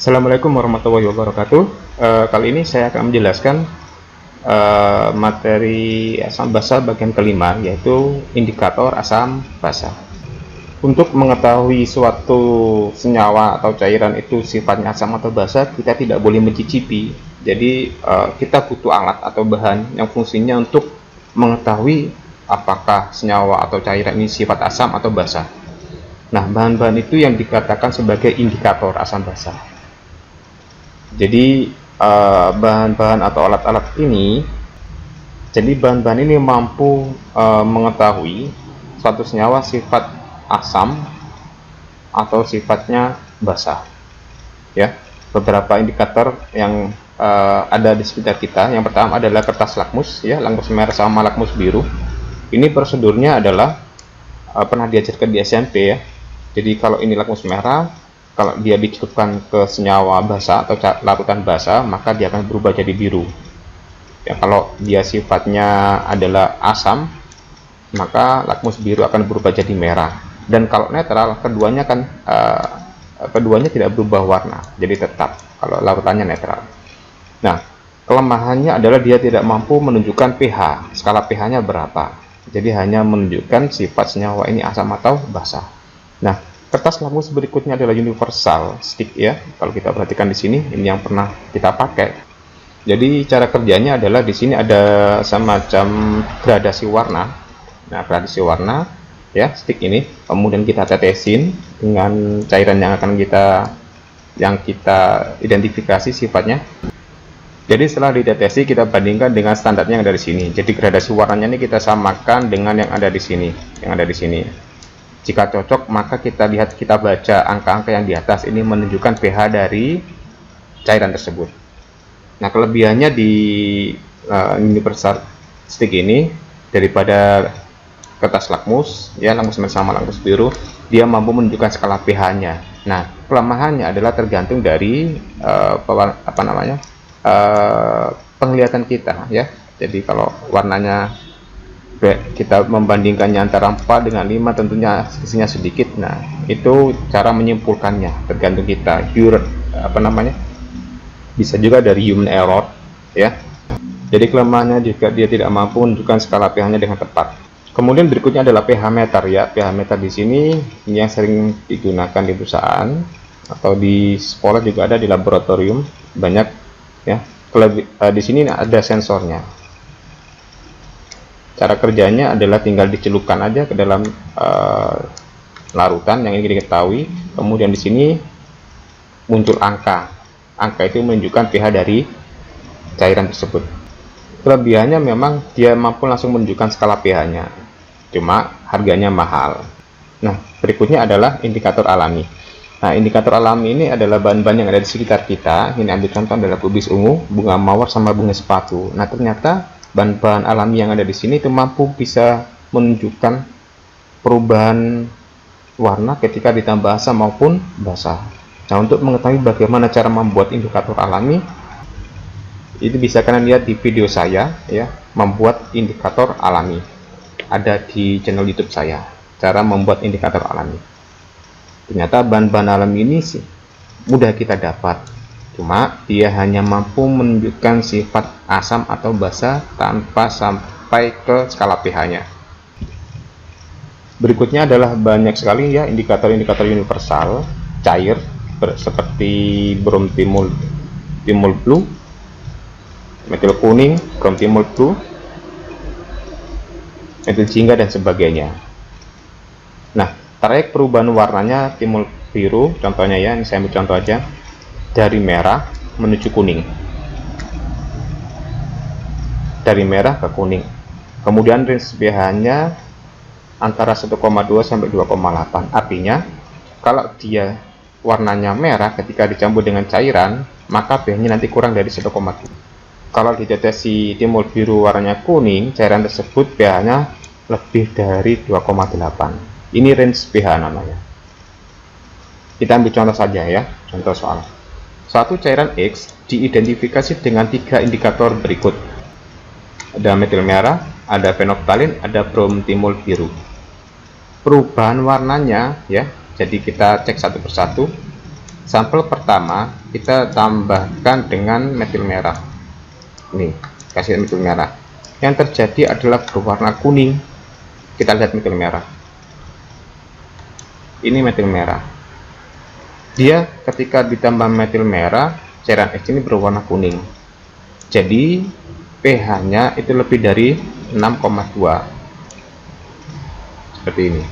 Assalamualaikum warahmatullahi wabarakatuh. Kali ini saya akan menjelaskan materi asam basa bagian kelima, yaitu indikator asam basa. Untuk mengetahui suatu senyawa atau cairan itu sifatnya asam atau basa, kita tidak boleh mencicipi. Jadi kita butuh alat atau bahan yang fungsinya untuk mengetahui apakah senyawa atau cairan ini sifat asam atau basa. Nah, bahan-bahan itu yang dikatakan sebagai indikator asam basa. Jadi bahan-bahan atau alat-alat ini, jadi bahan-bahan ini mampu mengetahui suatu senyawa sifat asam atau sifatnya basa. Ya, beberapa indikator yang ada di sekitar kita. Yang pertama adalah kertas lakmus, ya, lakmus merah sama lakmus biru. Ini prosedurnya adalah pernah diajarkan di SMP, ya. Jadi kalau ini lakmus merah, kalau dia dicelupkan ke senyawa basa atau larutan basa, maka dia akan berubah jadi biru. Ya, kalau dia sifatnya adalah asam, maka lakmus biru akan berubah jadi merah. Dan kalau netral, keduanya tidak berubah warna, jadi tetap kalau larutannya netral. Nah, kelemahannya adalah dia tidak mampu menunjukkan pH, skala pH-nya berapa. Jadi hanya menunjukkan sifat senyawa ini asam atau basa. Nah, kertas lakmus berikutnya adalah universal stick, ya. Kalau kita perhatikan di sini, ini yang pernah kita pakai. Jadi cara kerjanya adalah di sini ada semacam gradasi warna. Nah, gradasi warna, ya, stick ini. Kemudian kita tetesin dengan cairan yang kita identifikasi sifatnya. Jadi setelah ditetesi, kita bandingkan dengan standarnya yang ada di sini. Jadi gradasi warnanya ini kita samakan dengan yang ada di sini, Jika cocok, maka kita baca angka-angka yang di atas ini menunjukkan pH dari cairan tersebut. Nah, kelebihannya di universal stick ini daripada kertas lakmus, ya, lakmus merah sama lakmus biru, dia mampu menunjukkan skala pH-nya. Nah, kelemahannya adalah tergantung dari penglihatan kita, ya. Jadi kalau warnanya kita membandingkannya antara 4 dengan 5, tentunya sisinya sedikit. Nah, itu cara menyimpulkannya, tergantung kita. Bisa juga dari human error, ya. Jadi kelemahannya juga dia tidak mampu menunjukkan skala pH-nya dengan tepat. Kemudian berikutnya adalah pH meter, ya. pH meter di sini ini yang sering digunakan di perusahaan atau di sekolah, juga ada di laboratorium banyak, ya. Di sini ada sensornya. Cara kerjanya adalah tinggal dicelupkan aja ke dalam larutan yang ingin diketahui. Kemudian di sini muncul angka. Angka itu menunjukkan pH dari cairan tersebut. Kelebihannya memang dia mampu langsung menunjukkan skala pH-nya. Cuma harganya mahal. Nah, berikutnya adalah indikator alami. Nah, indikator alami ini adalah bahan-bahan yang ada di sekitar kita. Ini ambil contoh adalah kubis ungu, bunga mawar, sama bunga sepatu. Nah, ternyata bahan-bahan alami yang ada di sini itu mampu bisa menunjukkan perubahan warna ketika ditambah asam maupun basa. Nah, untuk mengetahui bagaimana cara membuat indikator alami, itu bisa kalian lihat di video saya, ya, membuat indikator alami. Ada di channel YouTube saya, cara membuat indikator alami. Ternyata bahan-bahan alami ini sih mudah kita dapat. Cuma dia hanya mampu menunjukkan sifat asam atau basa tanpa sampai ke skala pH-nya. Berikutnya adalah banyak sekali, ya, indikator-indikator universal cair seperti brom timul blue, metil kuning, brom timul blue, metil jingga, dan sebagainya. Nah, trayek perubahan warnanya timul biru, contohnya, ya, ini saya ambil contoh aja, dari merah menuju kuning, dari merah ke kuning. Kemudian range pH-nya antara 1,2 sampai 2,8. Artinya kalau dia warnanya merah ketika dicampur dengan cairan, maka pH-nya nanti kurang dari 1,3. Kalau ditetesi timul biru warnanya kuning, cairan tersebut pH-nya lebih dari 2,8. Ini range pH namanya. Kita ambil contoh saja, ya, contoh soal. Suatu cairan X diidentifikasi dengan 3 indikator berikut. Ada metil merah, ada fenolftalin, ada brom timul biru. Perubahan warnanya, ya, jadi kita cek satu persatu. Sampel pertama kita tambahkan dengan metil merah. Nih, kasih metil merah. Yang terjadi adalah berwarna kuning. Kita lihat metil merah. Ini metil merah. Dia ketika ditambah metil merah, cairan X ini berwarna kuning. Jadi pH-nya itu lebih dari 6,2. Seperti ini.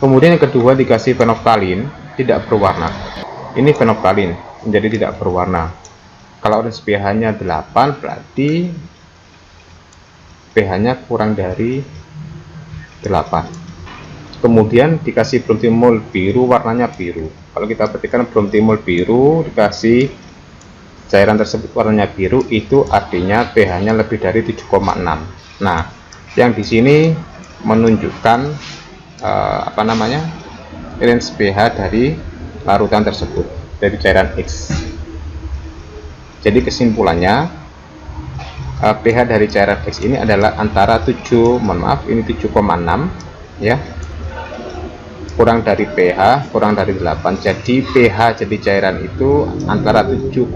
Kemudian yang kedua dikasih fenolftalin, tidak berwarna. Ini fenolftalin menjadi tidak berwarna. Kalau pH-nya 8 berarti pH-nya kurang dari 8. Kemudian dikasih bromtimol biru, warnanya biru. Kalau kita perhatikan bromtimol biru dikasih cairan tersebut warnanya biru, itu artinya pH-nya lebih dari 7,6. Nah, yang di sini menunjukkan range pH dari larutan tersebut, dari cairan X. Jadi kesimpulannya, pH dari cairan X ini adalah antara 7,6 ya, kurang dari pH kurang dari 8. Jadi pH jadi cairan itu antara 7,6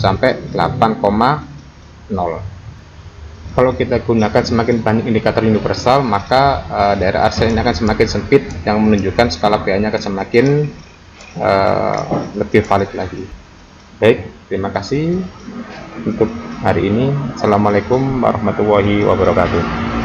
sampai 8,0. Kalau kita gunakan semakin banyak indikator universal, maka daerah arsel ini akan semakin sempit, yang menunjukkan skala pH-nya akan semakin lebih valid lagi. Baik, terima kasih untuk hari ini. Assalamualaikum warahmatullahi wabarakatuh.